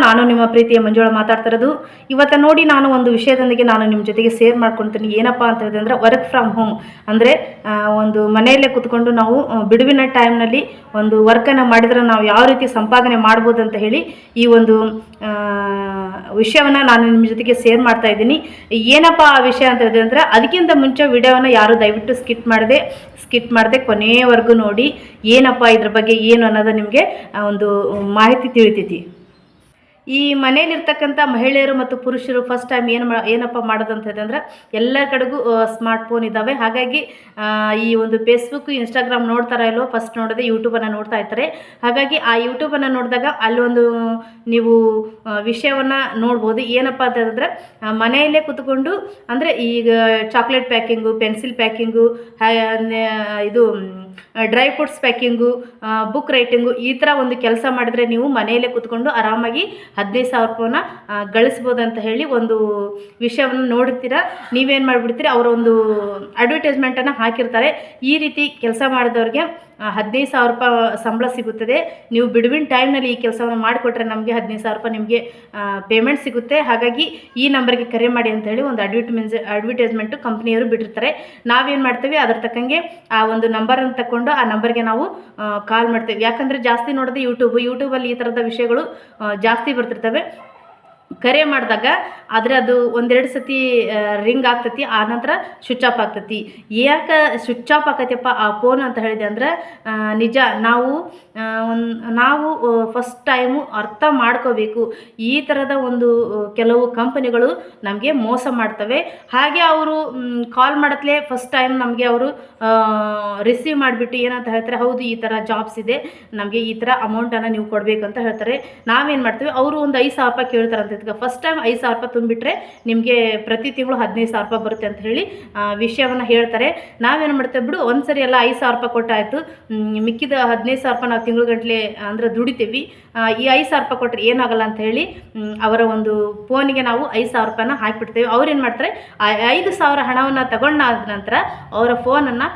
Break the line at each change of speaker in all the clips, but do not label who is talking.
ನಾನು ನಿಮ್ಮ ಪ್ರೀತಿಯ ಮಂಜುಳ ಮಾತಾಡ್ತಿರೋದು. ಇವತ್ತು ನೋಡಿ ನಾನು ಒಂದು ವಿಷಯದೊಂದಿಗೆ ನಾನು ನಿಮ್ಮ ಜೊತೆಗೆ ಶೇರ್ ಮಾಡ್ಕೊಳ್ತೀನಿ. ಏನಪ್ಪ ಅಂತ ಹೇಳಿದ್ರೆ ಅಂದರೆ ವರ್ಕ್ ಫ್ರಮ್ ಹೋಮ್ ಅಂದರೆ ಒಂದು ಮನೆಯಲ್ಲೇ ಕೂತ್ಕೊಂಡು ನಾವು ಬಿಡುವಿನ ಟೈಮ್ನಲ್ಲಿ ಒಂದು ವರ್ಕನ್ನು ಮಾಡಿದರೆ ನಾವು ಯಾವ ರೀತಿ ಸಂಪಾದನೆ ಮಾಡ್ಬೋದು ಅಂತ ಹೇಳಿ ಈ ಒಂದು ವಿಷಯವನ್ನು ನಾನು ನಿಮ್ಮ ಜೊತೆಗೆ ಶೇರ್ ಮಾಡ್ತಾ ಇದ್ದೀನಿ. ಏನಪ್ಪ ಆ ವಿಷಯ ಅಂತ ಹೇಳಿದ್ರೆ ಅಂದರೆ ಅದಕ್ಕಿಂತ ಮುಂಚೆ ವಿಡಿಯೋವನ್ನು ಯಾರು ದಯವಿಟ್ಟು ಸ್ಕಿಪ್ ಮಾಡದೆ ಕೊನೆಯವರೆಗೂ ನೋಡಿ. ಏನಪ್ಪ ಇದ್ರ ಬಗ್ಗೆ ಏನು ಅನ್ನೋದು ನಿಮಗೆ ಒಂದು ಮಾಹಿತಿ ತಿಳಿತೈತಿ. ಈ ಮನೆಯಲ್ಲಿರ್ತಕ್ಕಂಥ ಮಹಿಳೆಯರು ಮತ್ತು ಪುರುಷರು ಫಸ್ಟ್ ಟೈಮ್ ಏನಪ್ಪ ಮಾಡೋದು ಅಂತ ಹೇಳಿದ್ರೆ ಎಲ್ಲರ ಕಡೆಗೂ ಸ್ಮಾರ್ಟ್ ಫೋನ್ ಇದ್ದಾವೆ. ಹಾಗಾಗಿ ಈ ಒಂದು ಫೇಸ್ಬುಕ್ ಇನ್ಸ್ಟಾಗ್ರಾಮ್ ನೋಡ್ತಾರ ಇಲ್ಲೋ ಫಸ್ಟ್ ನೋಡೋದೇ ಯೂಟ್ಯೂಬನ್ನು ನೋಡ್ತಾ ಇರ್ತಾರೆ. ಹಾಗಾಗಿ ಆ ಯೂಟ್ಯೂಬನ್ನು ನೋಡಿದಾಗ ಅಲ್ಲೊಂದು ನೀವು ವಿಷಯವನ್ನು ನೋಡ್ಬೋದು. ಏನಪ್ಪ ಅಂತ ಹೇಳಿದ್ರೆ ಮನೆಯಲ್ಲೇ ಕೂತ್ಕೊಂಡು ಅಂದರೆ ಈಗ ಚಾಕ್ಲೇಟ್ ಪ್ಯಾಕಿಂಗು, ಪೆನ್ಸಿಲ್ ಪ್ಯಾಕಿಂಗು, ಇದು dry fruits packing, book writing, ಈ ಥರ ಒಂದು ಕೆಲಸ ಮಾಡಿದರೆ ನೀವು ಮನೆಯಲ್ಲೇ ಕೂತ್ಕೊಂಡು ಆರಾಮಾಗಿ 15,000 ರೂಪಾಯಿನ ಗಳಿಸ್ಬೋದು ಅಂತ ಹೇಳಿ ಒಂದು ವಿಷಯವನ್ನು ನೋಡ್ತೀರಾ. ನೀವೇನು ಮಾಡಿಬಿಡ್ತೀರಿ, ಅವರ ಒಂದು ಅಡ್ವರ್ಟೈಸ್ಮೆಂಟನ್ನು ಹಾಕಿರ್ತಾರೆ. ಈ ರೀತಿ ಕೆಲಸ ಮಾಡಿದವ್ರಿಗೆ 15,000 ರೂಪಾಯಿ ಸಂಬಳ ಸಿಗುತ್ತದೆ. ನೀವು ಬಿಡುವಿನ ಟೈಮ್ನಲ್ಲಿ ಈ ಕೆಲಸವನ್ನು ಮಾಡಿಕೊಟ್ರೆ ನಮಗೆ 15,000 ರೂಪಾಯಿ ನಿಮಗೆ ಪೇಮೆಂಟ್ ಸಿಗುತ್ತೆ. ಹಾಗಾಗಿ ಈ ನಂಬರ್ಗೆ ಕರೆ ಮಾಡಿ ಅಂತ ಹೇಳಿ ಒಂದು ಅಡ್ವರ್ಟೈಸ್ಮೆಂಟು ಕಂಪ್ನಿಯವರು ಬಿಟ್ಟಿರ್ತಾರೆ. ನಾವೇನು ಮಾಡ್ತೀವಿ, ಅದ್ರ ತಕ್ಕಂಗೆ ಆ ಒಂದು ನಂಬರನ್ನು ತಗೊಂಡು ಆ ನಂಬರ್ಗೆ ನಾವು ಕಾಲ್ ಮಾಡ್ತೇವೆ. ಯಾಕಂದರೆ ಜಾಸ್ತಿ ನೋಡೋದು ಯೂಟ್ಯೂಬಲ್ಲಿ ಈ ಥರದ ವಿಷಯಗಳು ಜಾಸ್ತಿ ಬರ್ತಿರ್ತವೆ. ಕರೆ ಮಾಡಿದಾಗ ಆದರೆ ಅದು ಒಂದೆರಡು ಸತಿ ರಿಂಗ್ ಆಗ್ತೈತಿ, ಆನಂತರ ಸ್ವಿಚ್ ಆಫ್ ಆಗ್ತೈತಿ. ಯಾಕೆ ಸ್ವಿಚ್ ಆಫ್ ಆಕೈತಿಯಪ್ಪ ಆ ಫೋನ್ ಅಂತ ಹೇಳಿದೆ ಅಂದರೆ ನಿಜ ನಾವು ಫಸ್ಟ್ ಟೈಮು ಅರ್ಥ ಮಾಡ್ಕೋಬೇಕು. ಈ ಥರದ ಒಂದು ಕೆಲವು ಕಂಪನಿಗಳು ನಮಗೆ ಮೋಸ ಮಾಡ್ತವೆ. ಹಾಗೆ ಅವರು ಕಾಲ್ ಮಾಡತ್ಲೇ ಫಸ್ಟ್ ಟೈಮ್ ನಮಗೆ ಅವರು ರಿಸೀವ್ ಮಾಡಿಬಿಟ್ಟು ಏನಂತ ಹೇಳ್ತಾರೆ, ಹೌದು ಈ ಥರ ಜಾಬ್ಸ್ ಇದೆ, ನಮಗೆ ಈ ಥರ ಅಮೌಂಟನ್ನು ನೀವು ಕೊಡಬೇಕು ಅಂತ ಹೇಳ್ತಾರೆ. ನಾವೇನು ಮಾಡ್ತೀವಿ, ಅವರು ಒಂದು 5,000 ರೂಪಾಯಿ ಕೇಳ್ತಾರಂತ. ಫಸ್ಟ್ ಟೈಮ್ 5,000 ರೂಪಾಯಿ ತುಂಬಿಟ್ರೆ ನಿಮಗೆ ಪ್ರತಿ ತಿಂಗಳು 15,000 ರೂಪಾಯಿ ಬರುತ್ತೆ ಅಂತ ಹೇಳಿ ವಿಷಯವನ್ನು ಹೇಳ್ತಾರೆ. ನಾವೇನು ಮಾಡ್ತೇವೆ, ಬಿಡು ಒಂದು ಸರಿ ಎಲ್ಲ 5,000 ರೂಪಾಯಿ ಕೊಟ್ಟಾಯಿತು, ಮಿಕ್ಕಿದ 15,000 ರೂಪಾಯಿ ನಾವು ತಿಂಗಳು ಗಂಟಲೆ ಅಂದರೆ ದುಡಿತೀವಿ, ಈ 5,000 ರೂಪಾಯಿ ಕೊಟ್ಟರೆ ಏನಾಗಲ್ಲ ಅಂತ ಹೇಳಿ ಅವರ ಒಂದು ಫೋನಿಗೆ ನಾವು 5,000 ರೂಪಾಯಿನ ಹಾಕಿಬಿಡ್ತೇವೆ. ಅವ್ರೇನು ಮಾಡ್ತಾರೆ, ಆ 5,000 ಹಣವನ್ನು ತಗೊಂಡಾದ ನಂತರ ಅವರ ಫೋನನ್ನು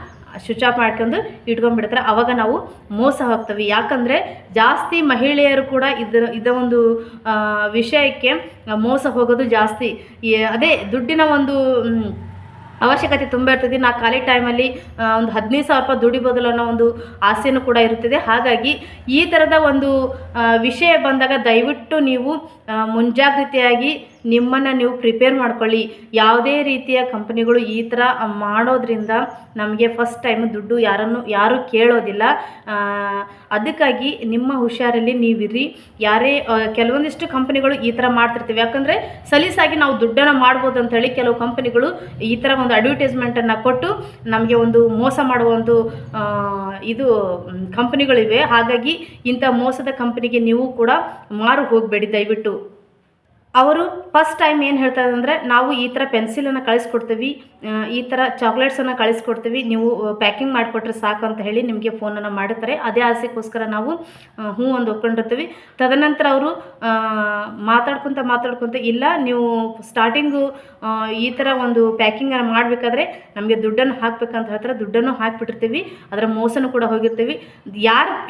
ಸ್ವಿಚ್ ಆಫ್ ಮಾಡ್ಕೊಂಡು ಇಟ್ಕೊಂಡ್ಬಿಡ್ತಾರೆ. ಆವಾಗ ನಾವು ಮೋಸ ಹೋಗ್ತೇವೆ. ಯಾಕಂದರೆ ಜಾಸ್ತಿ ಮಹಿಳೆಯರು ಕೂಡ ಇದ ಒಂದು ವಿಷಯಕ್ಕೆ ಮೋಸ ಹೋಗೋದು ಜಾಸ್ತಿ. ಅದೇ ದುಡ್ಡಿನ ಒಂದು ಅವಶ್ಯಕತೆ ತುಂಬ ಇರ್ತದೆ. ನಾ ಖಾಲಿ ಟೈಮಲ್ಲಿ ಒಂದು 15,000 ರೂಪಾಯಿ ದುಡಿಬೋದಲ್ಲ ಅನ್ನೋ ಒಂದು ಆಸೆನೂ ಕೂಡ ಇರುತ್ತದೆ. ಹಾಗಾಗಿ ಈ ಥರದ ಒಂದು ವಿಷಯ ಬಂದಾಗ ದಯವಿಟ್ಟು ನೀವು ಮುಂಜಾಗ್ರತೆಯಾಗಿ ನಿಮ್ಮನ್ನು ನೀವು ಪ್ರಿಪೇರ್ ಮಾಡ್ಕೊಳ್ಳಿ. ಯಾವುದೇ ರೀತಿಯ ಕಂಪನಿಗಳು ಈ ಥರ ಮಾಡೋದ್ರಿಂದ ನಮಗೆ ಫಸ್ಟ್ ಟೈಮ್ ದುಡ್ಡು ಯಾರೂ ಕೇಳೋದಿಲ್ಲ. ಅದಕ್ಕಾಗಿ ನಿಮ್ಮ ಹುಷಾರಲ್ಲಿ ನೀವಿರಿ. ಕೆಲವೊಂದಿಷ್ಟು ಕಂಪನಿಗಳು ಈ ಥರ ಮಾಡ್ತಿರ್ತೀವಿ. ಯಾಕಂದರೆ ಸಲೀಸಾಗಿ ನಾವು ದುಡ್ಡನ್ನು ಮಾಡ್ಬೋದು ಅಂಥೇಳಿ ಕೆಲವು ಕಂಪನಿಗಳು ಈ ಥರ ಒಂದು ಅಡ್ವರ್ಟೈಸ್ಮೆಂಟನ್ನು ಕೊಟ್ಟು ನಮಗೆ ಒಂದು ಮೋಸ ಮಾಡುವ ಒಂದು ಇದು ಕಂಪನಿಗಳಿವೆ. ಹಾಗಾಗಿ ಇಂಥ ಮೋಸದ ಕಂಪನಿಗೆ ನೀವು ಕೂಡ ಮಾರು ಹೋಗಬೇಡಿ ದಯವಿಟ್ಟು. ಅವರು ಫಸ್ಟ್ ಟೈಮ್ ಏನು ಹೇಳ್ತಾರೆ ಅಂದರೆ, ನಾವು ಈ ಥರ ಪೆನ್ಸಿಲನ್ನು ಕಳಿಸ್ಕೊಡ್ತೀವಿ, ಈ ಥರ ಚಾಕ್ಲೇಟ್ಸನ್ನು ಕಳಿಸ್ಕೊಡ್ತೀವಿ, ನೀವು ಪ್ಯಾಕಿಂಗ್ ಮಾಡಿಕೊಟ್ರೆ ಸಾಕು ಅಂತ ಹೇಳಿ ನಿಮಗೆ ಫೋನನ್ನು ಮಾಡುತ್ತಾರೆ. ಅದೇ ಆಸೆಗೋಸ್ಕರ ನಾವು ಹ್ಞೂ ಒಂದು ಒಪ್ಕೊಂಡಿರ್ತೀವಿ. ತದನಂತರ ಅವರು ಮಾತಾಡ್ಕೊತ ಇಲ್ಲ, ನೀವು ಸ್ಟಾರ್ಟಿಂಗು ಈ ಥರ ಒಂದು ಪ್ಯಾಕಿಂಗನ್ನು ಮಾಡಬೇಕಾದ್ರೆ ನಮಗೆ ದುಡ್ಡನ್ನು ಹಾಕ್ಬೇಕಂತ ಹೇಳ್ತಾರೆ. ದುಡ್ಡನ್ನು ಹಾಕಿಬಿಟ್ಟಿರ್ತೀವಿ, ಅದರ ಮೋಸನೂ ಕೂಡ ಹೋಗಿರ್ತೀವಿ.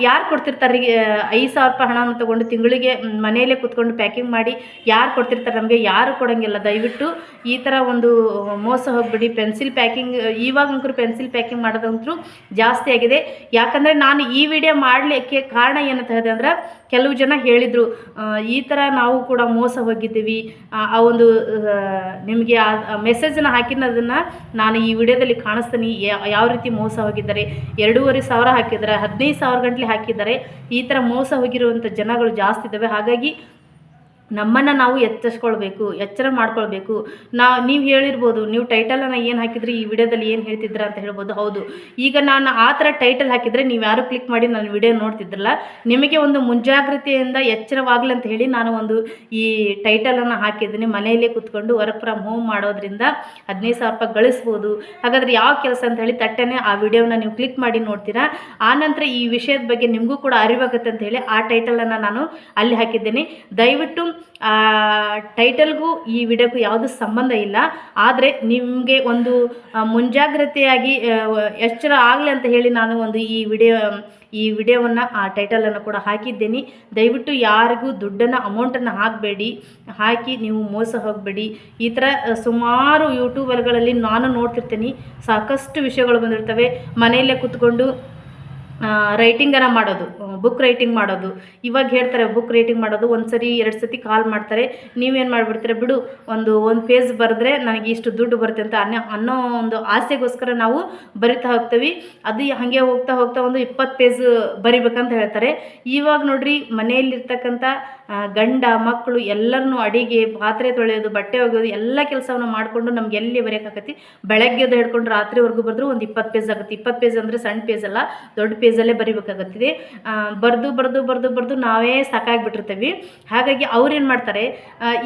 ಯಾರು ಕೊಡ್ತಿರ್ತಾರೆ 5,000 ರೂಪಾಯಿ ಹಣವನ್ನು ತೊಗೊಂಡು ತಿಂಗಳಿಗೆ ಮನೆಯಲ್ಲೇ ಕೂತ್ಕೊಂಡು ಪ್ಯಾಕಿಂಗ್ ಮಾಡಿ ಯಾರು ಕೊಡ್ತಿರ್ತಾರೆ, ನಮಗೆ ಯಾರು ಕೊಡೋಂಗಿಲ್ಲ. ದಯವಿಟ್ಟು ಈ ಥರ ಒಂದು ಮೋಸ ಹೋಗ್ಬಿಡಿ. ಪೆನ್ಸಿಲ್ ಪ್ಯಾಕಿಂಗ್ ಇವಾಗಂಕರು ಪೆನ್ಸಿಲ್ ಪ್ಯಾಕಿಂಗ್ ಮಾಡೋದಂತೂ ಜಾಸ್ತಿ ಆಗಿದೆ. ಯಾಕಂದರೆ ನಾನು ಈ ವಿಡಿಯೋ ಮಾಡಲಿಕ್ಕೆ ಕಾರಣ ಏನಂತ ಹೇಳಿದೆ ಅಂದರೆ, ಕೆಲವು ಜನ ಹೇಳಿದರು ಈ ಥರ ನಾವು ಕೂಡ ಮೋಸ ಹೋಗಿದ್ದೀವಿ, ಆ ಒಂದು ನಿಮಗೆ ಆ ಮೆಸೇಜನ್ನು ಹಾಕಿರೋದನ್ನು ನಾನು ಈ ವಿಡಿಯೋದಲ್ಲಿ ಕಾಣಿಸ್ತೀನಿ. ಯಾವ ರೀತಿ ಮೋಸ ಹೋಗಿದ್ದಾರೆ, 2,500 ಹಾಕಿದ್ದಾರೆ, 15,000 ಗಂಟಲೆ ಹಾಕಿದ್ದಾರೆ. ಈ ಥರ ಮೋಸ ಹೋಗಿರುವಂಥ ಜನಗಳು ಜಾಸ್ತಿ ಇದ್ದಾವೆ. ಹಾಗಾಗಿ ನಮ್ಮನ್ನು ನಾವು ಎಚ್ಚರ ಮಾಡ್ಕೊಳ್ಬೇಕು. ನೀವು ಹೇಳಿರ್ಬೋದು, ನೀವು ಟೈಟಲನ್ನು ಏನು ಹಾಕಿದ್ರಿ, ಈ ವಿಡಿಯೋದಲ್ಲಿ ಏನು ಹೇಳ್ತಿದ್ರ ಅಂತ ಹೇಳ್ಬೋದು. ಹೌದು, ಈಗ ನಾನು ಆ ಥರ ಟೈಟಲ್ ಹಾಕಿದರೆ ನೀವು ಯಾರು ಕ್ಲಿಕ್ ಮಾಡಿ ನನ್ನ ವಿಡಿಯೋ ನೋಡ್ತಿದ್ರಲ್ಲ, ನಿಮಗೆ ಒಂದು ಮುಂಜಾಗ್ರತೆಯಿಂದ ಎಚ್ಚರವಾಗಲಿ ಅಂತ ಹೇಳಿ ನಾನು ಒಂದು ಈ ಟೈಟಲನ್ನು ಹಾಕಿದ್ದೀನಿ. ಮನೆಯಲ್ಲೇ ಕೂತ್ಕೊಂಡು ವರ್ಕ್ ಫ್ರಮ್ ಹೋಮ್ ಮಾಡೋದ್ರಿಂದ 15,000 ರೂಪಾಯಿ ಗಳಿಸ್ಬೋದು. ಹಾಗಾದರೆ ಯಾವ ಕೆಲಸ ಅಂತ ಹೇಳಿ ತಟ್ಟನೆ ಆ ವಿಡಿಯೋನ ನೀವು ಕ್ಲಿಕ್ ಮಾಡಿ ನೋಡ್ತೀರಾ. ಆನಂತರ ಈ ವಿಷಯದ ಬಗ್ಗೆ ನಿಮಗೂ ಕೂಡ ಅರಿವಾಗುತ್ತೆ ಅಂತ ಹೇಳಿ ಆ ಟೈಟಲನ್ನು ನಾನು ಅಲ್ಲಿ ಹಾಕಿದ್ದೇನೆ. ದಯವಿಟ್ಟು ಆ ಟೈಟಲ್ಗೂ ಈ ವಿಡಿಯೋಗೂ ಯಾವುದು ಸಂಬಂಧ ಇಲ್ಲ. ಆದರೆ ನಿಮಗೆ ಒಂದು ಮುಂಜಾಗ್ರತೆಯಾಗಿ ಎಚ್ಚರ ಆಗಲಿ ಅಂತ ಹೇಳಿ ನಾನು ಒಂದು ಈ ವಿಡಿಯೋವನ್ನು ಆ ಟೈಟಲನ್ನು ಕೂಡ ಹಾಕಿದ್ದೇನೆ. ದಯವಿಟ್ಟು ಯಾರಿಗೂ ದುಡ್ಡನ್ನು ಅಮೌಂಟನ್ನು ಹಾಕಿ ನೀವು ಮೋಸ ಹೋಗಬೇಡಿ. ಈ ಥರ ಸುಮಾರು ಯೂಟ್ಯೂಬರ್ಗಳಲ್ಲಿ ನಾನು ನೋಡ್ತಿರ್ತೀನಿ, ಸಾಕಷ್ಟು ವಿಷಯಗಳು ಬಂದಿರ್ತವೆ. ಮನೆಯಲ್ಲೇ ಕೂತ್ಕೊಂಡು ರೈಟಿಂಗನ್ನು ಮಾಡೋದು, ಬುಕ್ ರೈಟಿಂಗ್ ಮಾಡೋದು. ಇವಾಗ ಹೇಳ್ತಾರೆ ಬುಕ್ ರೈಟಿಂಗ್ ಮಾಡೋದು, ಒಂದು ಸರಿ 2 ಸತಿ ಕಾಲ್ ಮಾಡ್ತಾರೆ. ನೀವೇನು ಮಾಡಿಬಿಡ್ತೀರ, ಬಿಡು ಒಂದು ಪೇಜ್ ಬರೆದ್ರೆ ನನಗೆ ಇಷ್ಟು ದುಡ್ಡು ಬರುತ್ತೆ ಅಂತ ಅನ್ನೋ ಒಂದು ಆಸೆಗೋಸ್ಕರ ನಾವು ಬರಿತಾ ಹೋಗ್ತೀವಿ. ಅದು ಹಾಗೆ ಹೋಗ್ತಾ ಹೋಗ್ತಾ ಒಂದು 20 ಪೇಜ್ ಬರಿಬೇಕಂತ ಹೇಳ್ತಾರೆ. ಇವಾಗ ನೋಡ್ರಿ, ಮನೆಯಲ್ಲಿರ್ತಕ್ಕಂಥ ಗಂಡ ಮಕ್ಕಳು ಎಲ್ಲರನ್ನೂ ಅಡಿಗೆ, ಪಾತ್ರೆ ತೊಳೆಯೋದು, ಬಟ್ಟೆ ಒಗೆಯೋದು ಎಲ್ಲ ಕೆಲಸವನ್ನು ಮಾಡಿಕೊಂಡು ನಮ್ಗೆ ಎಲ್ಲಿ ಬರೆಯೋಕ್ಕಾಗತ್ತೆ. ಬೆಳಗ್ಗೆದು ಹಿಡ್ಕೊಂಡು ರಾತ್ರಿವರೆಗೂ ಬರೆದ್ರು ಒಂದು 20 ಪೇಜ್ ಆಗುತ್ತೆ. 20 ಪೇಜ್ ಅಂದರೆ ಸಣ್ಣ ಪೇಜ್ ಅಲ್ಲ, ದೊಡ್ಡ ಪೇಜಲ್ಲೇ ಬರಿಬೇಕಾಗತ್ತಿದೆ. ಬರೆದು ನಾವೇ ಸಾಕಾಗಿಬಿಟ್ಟಿರ್ತೀವಿ. ಹಾಗಾಗಿ ಅವ್ರೇನು ಮಾಡ್ತಾರೆ,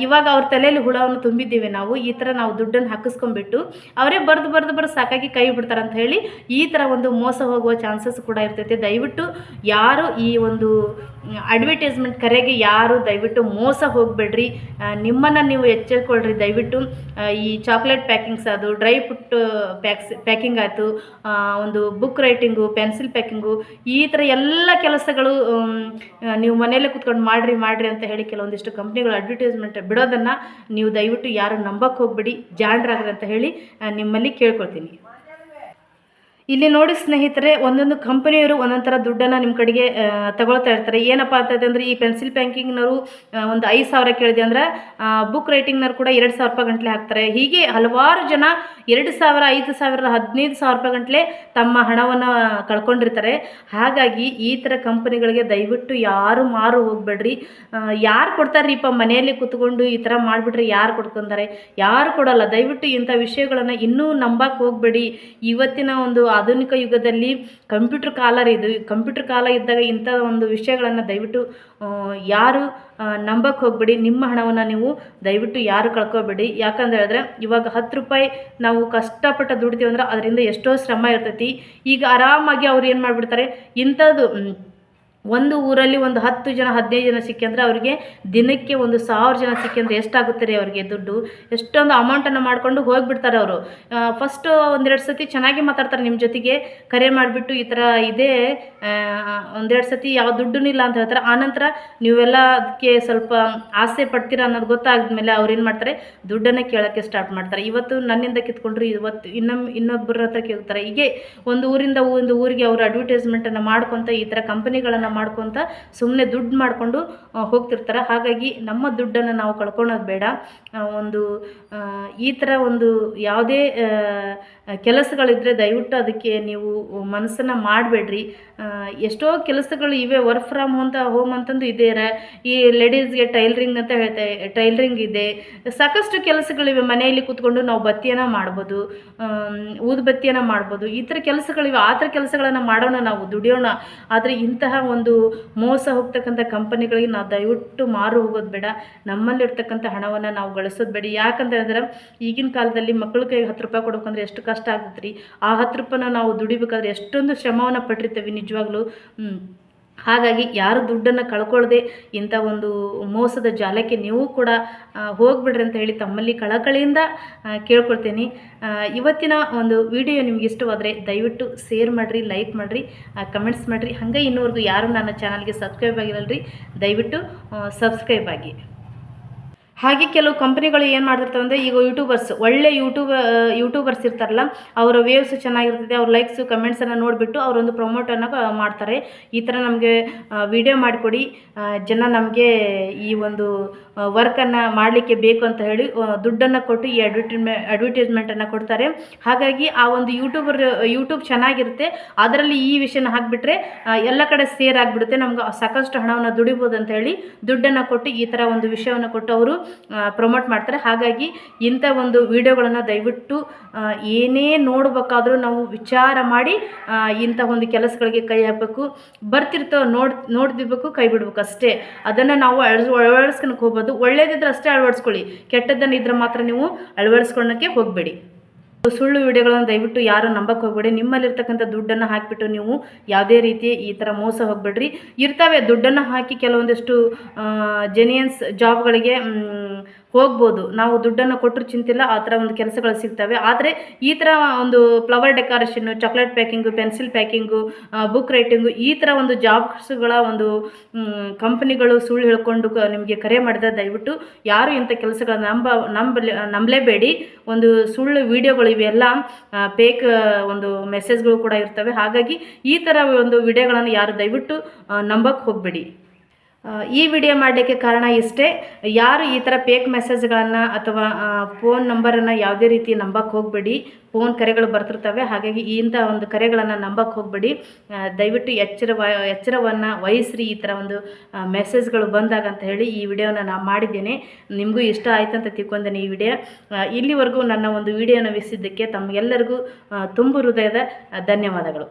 ಇವಾಗ ಅವ್ರ ತಲೆಯಲ್ಲಿ ಹುಳವನ್ನು ತುಂಬಿದ್ದೀವಿ ನಾವು, ಈ ಥರ ನಾವು ದುಡ್ಡನ್ನು ಹಾಕಿಸ್ಕೊಂಡ್ಬಿಟ್ಟು ಅವರೇ ಬರೆದು ಸಾಕಾಗಿ ಕೈ ಬಿಡ್ತಾರೆ ಅಂತ ಹೇಳಿ ಈ ಥರ ಒಂದು ಮೋಸ ಹೋಗುವ ಚಾನ್ಸಸ್ ಕೂಡ ಇರ್ತೈತೆ. ದಯವಿಟ್ಟು ಯಾರು ಈ ಒಂದು ಅಡ್ವರ್ಟೈಸ್ಮೆಂಟ್ ಕರೆಗೆ ದಯವಿಟ್ಟು ಮೋಸ ಹೋಗಬೇಡ್ರಿ. ನಿಮ್ಮನ್ನು ನೀವು ಎಚ್ಚರಿಕೊಳ್ಳ್ರಿ. ದಯವಿಟ್ಟು ಈ ಚಾಕ್ಲೇಟ್ ಪ್ಯಾಕಿಂಗ್ಸ್, ಅದು ಡ್ರೈ ಫ್ರೂಟ್ ಪ್ಯಾಕಿಂಗ್ ಆಯಿತು, ಒಂದು ಬುಕ್ ರೈಟಿಂಗು, ಪೆನ್ಸಿಲ್ ಪ್ಯಾಕಿಂಗು, ಈ ಥರ ಎಲ್ಲ ಕೆಲಸಗಳು ನೀವು ಮನೆಯಲ್ಲೇ ಕೂತ್ಕೊಂಡು ಮಾಡಿರಿ ಅಂತ ಹೇಳಿ ಕೆಲವೊಂದಿಷ್ಟು ಕಂಪ್ನಿಗಳು ಅಡ್ವರ್ಟೈಸ್ಮೆಂಟ್ ಬಿಡೋದನ್ನು ನೀವು ದಯವಿಟ್ಟು ಯಾರು ನಂಬಕ್ಕೆ ಹೋಗಬೇಡಿ, ಜಾಣರಾಗ್ರಿ ಅಂತ ಹೇಳಿ ನಿಮ್ಮಲ್ಲಿ ಕೇಳ್ಕೊಳ್ತೀನಿ. ಇಲ್ಲಿ ನೋಡಿ ಸ್ನೇಹಿತರೆ, ಒಂದೊಂದು ಕಂಪನಿಯವರು ಒಂದೊಂದು ಥರ ದುಡ್ಡನ್ನು ನಿಮ್ಮ ಕಡೆಗೆ ತಗೊಳ್ತಾ ಇರ್ತಾರೆ. ಏನಪ್ಪ ಅಂತಂದರೆ, ಈ ಪೆನ್ಸಿಲ್ ಪ್ಯಾಕಿಂಗ್ನವರು ಒಂದು 5,000 ಕೇಳಿದೆ ಅಂದ್ರೆ ಬುಕ್ ರೈಟಿಂಗ್ನವ್ರು ಕೂಡ 2,000 ರೂಪಾಯಿ ಗಂಟಲೆ ಹಾಕ್ತಾರೆ. ಹೀಗೆ ಹಲವಾರು ಜನ 2,000, 5,000, 15,000 ರೂಪಾಯಿ ಗಂಟಲೆ ತಮ್ಮ ಹಣವನ್ನು ಕಳ್ಕೊಂಡಿರ್ತಾರೆ. ಹಾಗಾಗಿ ಈ ಥರ ಕಂಪನಿಗಳಿಗೆ ದಯವಿಟ್ಟು ಯಾರು ಮಾರು ಹೋಗಬೇಡ್ರಿ. ಯಾರು ಕೊಡ್ತಾರ್ರಿಪ್ಪ, ಮನೆಯಲ್ಲಿ ಕೂತ್ಕೊಂಡು ಈ ಥರ ಮಾಡಿಬಿಟ್ರೆ ಯಾರು ಕೊಡ್ಕೊಂತಾರೆ? ಯಾರು ಕೊಡೋಲ್ಲ. ದಯವಿಟ್ಟು ಇಂಥ ವಿಷಯಗಳನ್ನು ಇನ್ನೂ ನಂಬಕ್ಕೆ ಹೋಗಬೇಡಿ. ಇವತ್ತಿನ ಒಂದು ಆಧುನಿಕ ಯುಗದಲ್ಲಿ ಕಂಪ್ಯೂಟರ್ ಕಾಲ ಇದ್ದಾಗ ಇಂಥ ಒಂದು ವಿಷಯಗಳನ್ನು ದಯವಿಟ್ಟು ಯಾರು ನಂಬಕ್ಕೆ ಹೋಗಬೇಡಿ. ನಿಮ್ಮ ಹಣವನ್ನು ನೀವು ದಯವಿಟ್ಟು ಯಾರು ಕಳ್ಕೊಬೇಡಿ. ಯಾಕಂತ ಹೇಳಿದ್ರೆ, ಇವಾಗ 10 ರೂಪಾಯಿ ನಾವು ಕಷ್ಟಪಟ್ಟು ದುಡಿತೀವಿ ಅಂದ್ರೆ ಅದರಿಂದ ಎಷ್ಟೋ ಶ್ರಮ ಇರ್ತೈತಿ. ಈಗ ಆರಾಮಾಗಿ ಅವ್ರು ಏನು ಮಾಡಿಬಿಡ್ತಾರೆ, ಇಂಥದ್ದು ಒಂದು ಊರಲ್ಲಿ ಒಂದು 10 ಜನ 15 ಜನ ಸಿಕ್ಕಂದ್ರೆ ಅವರಿಗೆ ದಿನಕ್ಕೆ 1,000 ಜನ ಸಿಕ್ಕಂದ್ರೆ ಎಷ್ಟಾಗುತ್ತೆ ರೀ ಅವರಿಗೆ ದುಡ್ಡು? ಎಷ್ಟೊಂದು ಅಮೌಂಟನ್ನು ಮಾಡಿಕೊಂಡು ಹೋಗಿಬಿಡ್ತಾರೆ ಅವರು. ಫಸ್ಟು 1-2 ಸತಿ ಚೆನ್ನಾಗಿ ಮಾತಾಡ್ತಾರೆ ನಿಮ್ಮ ಜೊತೆಗೆ, ಕರೆ ಮಾಡಿಬಿಟ್ಟು ಈ ಥರ ಇದೆ, 1-2 ಸತಿ ಯಾವ ದುಡ್ಡು ಇಲ್ಲ ಅಂತ ಹೇಳ್ತಾರೆ. ಆನಂತರ ನೀವೆಲ್ಲ ಅದಕ್ಕೆ ಸ್ವಲ್ಪ ಆಸೆ ಪಡ್ತೀರಾ ಅನ್ನೋದು ಗೊತ್ತಾದ್ಮೇಲೆ ಅವ್ರು ಏನು ಮಾಡ್ತಾರೆ, ದುಡ್ಡನ್ನು ಕೇಳೋಕ್ಕೆ ಸ್ಟಾರ್ಟ್ ಮಾಡ್ತಾರೆ. ಇವತ್ತು ನನ್ನಿಂದ ಕಿತ್ಕೊಂಡ್ರು, ಇವತ್ತು ಇನ್ನೊಬ್ಬರ ಹತ್ರ ಕೇಳ್ತಾರೆ. ಹೀಗೆ ಒಂದು ಊರಿಂದ ಒಂದು ಊರಿಗೆ ಅವರು ಅಡ್ವರ್ಟೈಸ್ಮೆಂಟನ್ನು ಮಾಡ್ಕೊತ ಈ ಥರ ಕಂಪನಿಗಳನ್ನು ಮಾಡ್ಕೊತ ಸುಮ್ಮನೆ ದುಡ್ಡು ಮಾಡಿಕೊಂಡು ಹೋಗ್ತಿರ್ತಾರೆ. ಹಾಗಾಗಿ ನಮ್ಮ ದುಡ್ಡನ್ನು ನಾವು ಕಳ್ಕೊಳೋದು ಬೇಡ. ಈ ಥರ ಒಂದು ಯಾವುದೇ ಕೆಲಸಗಳಿದ್ದರೆ ದಯವಿಟ್ಟು ಅದಕ್ಕೆ ನೀವು ಮನಸ್ಸನ್ನು ಮಾಡಬೇಡ್ರಿ. ಎಷ್ಟೋ ಕೆಲಸಗಳು ಇವೆ, ವರ್ಕ್ ಫ್ರಮ್ ಹೋಮ್ ಅಂತಂದು ಇದೆ. ಈ ಲೇಡೀಸ್ಗೆ ಟೈಲರಿಂಗ್ ಅಂತ ಹೇಳ್ತಾರೆ, ಟೈಲರಿಂಗ್ ಇದೆ, ಸಾಕಷ್ಟು ಕೆಲಸಗಳಿವೆ. ಮನೆಯಲ್ಲಿ ಕೂತ್ಕೊಂಡು ನಾವು ಬತ್ತಿಯನ್ನು ಮಾಡ್ಬೋದು, ಊದುಬತ್ತಿಯನ್ನು ಮಾಡ್ಬೋದು. ಈ ಥರ ಕೆಲಸಗಳಿವೆ. ಆ ಥರ ಕೆಲಸಗಳನ್ನು ಮಾಡೋಣ, ನಾವು ದುಡಿಯೋಣ. ಆದರೆ ಇಂತಹ ಒಂದು ಮೋಸ ಹೋಗ್ತಕ್ಕಂಥ ಕಂಪನಿಗಳಿಗೆ ನಾವು ದಯವಿಟ್ಟು ಮಾರು ಹೋಗೋದು ಬೇಡ. ನಮ್ಮಲ್ಲಿರ್ತಕ್ಕಂಥ ಹಣವನ್ನು ನಾವು ಗಳಿಸೋದು ಬೇಡ. ಯಾಕಂತ ಹೇಳಿದ್ರೆ, ಈಗಿನ ಕಾಲದಲ್ಲಿ ಮಕ್ಕಳ ಕೈಗೆ 10 ರೂಪಾಯಿ ಕೊಡ್ಬೇಕಂದ್ರೆ ಎಷ್ಟು ಕಷ್ಟ ಆಗುತ್ತೆ ರೀ. ಆ 10 ರೂಪಾಯಿನ ನಾವು ದುಡಿಬೇಕಾದ್ರೆ ಎಷ್ಟೊಂದು ಶ್ರಮವನ್ನು ಪಟ್ಟಿರ್ತೀವಿ ನಿಜವಾಗ್ಲೂ. ಹಾಗಾಗಿ ಯಾರು ದುಡ್ಡನ್ನು ಕಳ್ಕೊಳ್ಳದೆ ಇಂಥ ಒಂದು ಮೋಸದ ಜಾಲಕ್ಕೆ ನೀವು ಕೂಡ ಹೋಗ್ಬಿಡ್ರಿ ಅಂತ ಹೇಳಿ ತಮ್ಮಲ್ಲಿ ಕಳಕಳಿಯಿಂದ ಕೇಳ್ಕೊಳ್ತೀನಿ. ಇವತ್ತಿನ ಒಂದು ವಿಡಿಯೋ ನಿಮ್ಗೆ ಇಷ್ಟವಾದರೆ ದಯವಿಟ್ಟು ಶೇರ್ ಮಾಡಿರಿ, ಲೈಕ್ ಮಾಡಿರಿ, ಕಮೆಂಟ್ಸ್ ಮಾಡಿರಿ. ಹಾಗೆ ಇನ್ನೂವರೆಗೂ ಯಾರು ನನ್ನ ಚಾನಲ್ಗೆ ಸಬ್ಸ್ಕ್ರೈಬ್ ಆಗಿರಲ್ರಿ, ದಯವಿಟ್ಟು ಸಬ್ಸ್ಕ್ರೈಬ್ ಆಗಿ. ಹಾಗೆ ಕೆಲವು ಕಂಪ್ನಿಗಳು ಏನು ಮಾಡ್ತಿರ್ತವೆ ಅಂದರೆ, ಈಗ ಒಳ್ಳೆ ಯೂಟ್ಯೂಬರ್ಸ್ ಇರ್ತಾರಲ್ಲ, ಅವರ ವೇವ್ಸ್ ಚೆನ್ನಾಗಿರ್ತದೆ, ಅವ್ರ ಲೈಕ್ಸು ಕಮೆಂಟ್ಸನ್ನು ನೋಡಿಬಿಟ್ಟು ಅವರೊಂದು ಪ್ರಮೋಟನ್ನು ಮಾಡ್ತಾರೆ. ಈ ಥರ ನಮಗೆ ವಿಡಿಯೋ ಮಾಡಿಕೊಡಿ, ಜನ ನಮಗೆ ಈ ಒಂದು ವರ್ಕನ್ನು ಮಾಡಲಿಕ್ಕೆ ಬೇಕು ಅಂತ ಹೇಳಿ ದುಡ್ಡನ್ನು ಕೊಟ್ಟು ಈ ಅಡ್ವರ್ಟೈಸ್ಮೆಂಟನ್ನು ಕೊಡ್ತಾರೆ. ಹಾಗಾಗಿ ಆ ಒಂದು ಯೂಟ್ಯೂಬ್ ಚೆನ್ನಾಗಿರುತ್ತೆ, ಅದರಲ್ಲಿ ಈ ವಿಷಯನ ಹಾಕಿಬಿಟ್ರೆ ಎಲ್ಲ ಕಡೆ ಸೇರ್ ಆಗಿಬಿಡುತ್ತೆ, ನಮ್ಗೆ ಸಾಕಷ್ಟು ಹಣವನ್ನು ದುಡಿಬೋದು ಅಂತ ಹೇಳಿ ದುಡ್ಡನ್ನು ಕೊಟ್ಟು ಈ ಥರ ಒಂದು ವಿಷಯವನ್ನು ಕೊಟ್ಟು ಅವರು ಪ್ರಮೋಟ್ ಮಾಡ್ತಾರೆ. ಹಾಗಾಗಿ ಇಂಥ ಒಂದು ವಿಡಿಯೋಗಳನ್ನು ದಯವಿಟ್ಟು ಏನೇ ನೋಡಬೇಕಾದ್ರೂ ನಾವು ವಿಚಾರ ಮಾಡಿ ಇಂಥ ಒಂದು ಕೆಲಸಗಳಿಗೆ ಕೈ ಹಾಕಬೇಕು. ಬರ್ತಿರ್ತೋ ನೋಡ್ದಿರ್ಬೇಕು, ಕೈ ಬಿಡ್ಬೇಕು ಅಷ್ಟೇ. ಅದನ್ನು ನಾವು ಅಳವಡಿಸ್ಕೊಳಕ್ಕೆ ಹೋಗ್ಬೋದು. ಒಳ್ಳೇದಿದ್ರೆ ಅಷ್ಟೇ ಅಳವಡಿಸ್ಕೊಳ್ಳಿ, ಕೆಟ್ಟದ್ದನ್ನು ಇದ್ರೆ ಮಾತ್ರ ನೀವು ಅಳವಡಿಸ್ಕೊಳ್ಳೋಕ್ಕೆ ಹೋಗಬೇಡಿ. ಸುಳ್ಳು ವಿಡಿಯೋಗಳನ್ನು ದಯವಿಟ್ಟು ಯಾರು ನಂಬಕ್ಕೆ ಹೋಗ್ಬೇಡಿ. ನಿಮ್ಮಲ್ಲಿರ್ತಕ್ಕಂಥ ದುಡ್ಡನ್ನು ಹಾಕಿಬಿಟ್ಟು ನೀವು ಯಾವುದೇ ರೀತಿ ಈ ಥರ ಮೋಸ ಹೋಗಬೇಡ್ರಿ. ಇರ್ತವೆ ದುಡ್ಡನ್ನು ಹಾಕಿ ಕೆಲವೊಂದಿಷ್ಟು ಜೆನ್ಯನ್ಸ್ ಜಾಬ್ಗಳಿಗೆ ಹೋಗ್ಬೋದು. ನಾವು ದುಡ್ಡನ್ನು ಕೊಟ್ಟರು ಚಿಂತಿಲ್ಲ, ಆ ಥರ ಒಂದು ಕೆಲಸಗಳು ಸಿಗ್ತವೆ. ಆದರೆ ಈ ಥರ ಒಂದು flower decoration, chocolate packing, pencil packing, book writing, ಈ ಥರ ಒಂದು ಜಾಬ್ಸ್ಗಳ ಒಂದು ಕಂಪ್ನಿಗಳು ಸುಳ್ಳು ಹೇಳ್ಕೊಂಡು ನಿಮಗೆ ಕರೆ ಮಾಡಿದ್ರೆ ದಯವಿಟ್ಟು ಯಾರು ಇಂಥ ಕೆಲಸಗಳನ್ನ ನಂಬಲೇಬೇಡಿ. ಒಂದು ಸುಳ್ಳು ವಿಡಿಯೋಗಳು ಇವೆಲ್ಲ ಫೇಕ್ ಒಂದು ಮೆಸೇಜ್ಗಳು ಕೂಡ ಇರ್ತವೆ. ಹಾಗಾಗಿ ಈ ಥರ ಒಂದು ವಿಡಿಯೋಗಳನ್ನು ಯಾರು ದಯವಿಟ್ಟು ನಂಬಕ್ಕೆ ಹೋಗಬೇಡಿ. ಈ ವಿಡಿಯೋ ಮಾಡಲಿಕ್ಕೆ ಕಾರಣ ಇಷ್ಟೇ. ಯಾರು ಈ ಥರ ಫೇಕ್ ಮೆಸೇಜ್ಗಳನ್ನು ಅಥವಾ ಫೋನ್ ನಂಬರನ್ನು ಯಾವುದೇ ರೀತಿ ನಂಬಕ್ಕೆ ಹೋಗಬೇಡಿ. ಫೋನ್ ಕರೆಗಳು ಬರ್ತಿರ್ತವೆ. ಹಾಗಾಗಿ ಇಂಥ ಒಂದು ಕರೆಗಳನ್ನು ನಂಬಕ್ಕೆ ಹೋಗಬೇಡಿ. ದಯವಿಟ್ಟು ಎಚ್ಚರವನ್ನು ವಹಿಸ್ರಿ. ಈ ಥರ ಒಂದು ಮೆಸೇಜ್ಗಳು ಬಂದಾಗ ಅಂತ ಹೇಳಿ ಈ ವಿಡಿಯೋನ ನಾನು ಮಾಡಿದ್ದೇನೆ. ನಿಮಗೂ ಇಷ್ಟ ಆಯ್ತು ಅಂತ ತಿಳ್ಕೊಂಡೇನೆ ಈ ವಿಡಿಯೋ. ಇಲ್ಲಿವರೆಗೂ ನನ್ನ ಒಂದು ವಿಡಿಯೋನ ವೀಕ್ಷಿಸಿದ್ದಕ್ಕೆ ತಮಗೆಲ್ಲರಿಗೂ ತುಂಬ ಹೃದಯದ ಧನ್ಯವಾದಗಳು.